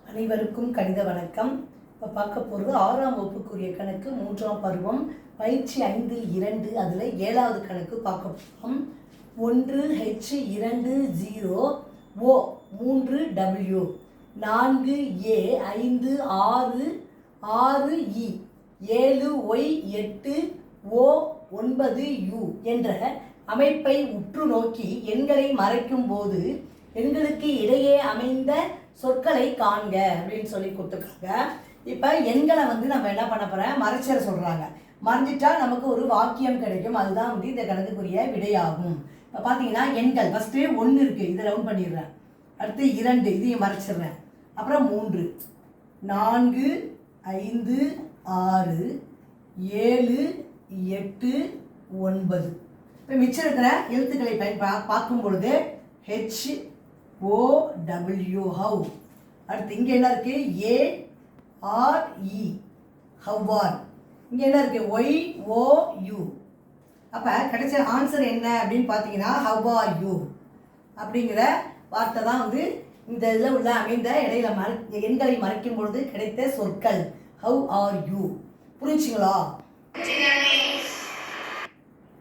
அனைவருக்கும் கணித வணக்கம். இப்போ பார்க்க போகிறது 6ஆம் வகுப்புக்குரிய கணக்கு 3ஆம் பருவம் பயிற்சி 5.2. அதில் 7வது கணக்கு பார்க்க போகிறோம். 1H20O 3W 4A 5 6 6E 7Y 8O 9U என்ற அமைப்பை உற்று நோக்கி எண்களை மறைக்கும் போது எண்களுக்கு இடையே அமைந்த சொற்களை காண்க அப்படின்னு சொல்லி கொடுத்துருக்காங்க. இப்போ எண்களை நம்ம என்ன பண்ண போகிறோம், மறைச்சிட சொல்கிறாங்க. மறைஞ்சிட்டா நமக்கு ஒரு வாக்கியம் கிடைக்கும். அதுதான் இந்த கணக்குக்குரிய விடையாகும். இப்போ பார்த்தீங்கன்னா எண்கள் ஃபஸ்ட்டு 1 இருக்குது, இதை ரவுண்ட் பண்ணிடுறேன். அடுத்து 2, இதையும் மறைச்சிடுறேன். அப்புறம் 3 4 5 6 7 8 9. இப்போ மிச்சம் இருக்கிற எழுத்துக்களை பார்க்கும் பொழுது HOW ஹவ். அடுத்து இங்கே என்ன இருக்குது, ARE ஹவ்வார். இங்கே என்ன இருக்குது, YOU. அப்போ கிடைச்ச ஆன்சர் என்ன அப்படின்னு பார்த்தீங்கன்னா ஹவ் ஆர் யூ அப்படிங்கிற வார்த்தை தான் இந்த இதில் உள்ள அமைந்த இடையில எண்களை மறைக்கும் பொழுது கிடைத்த சொற்கள். How are you. புரிஞ்சுங்களா?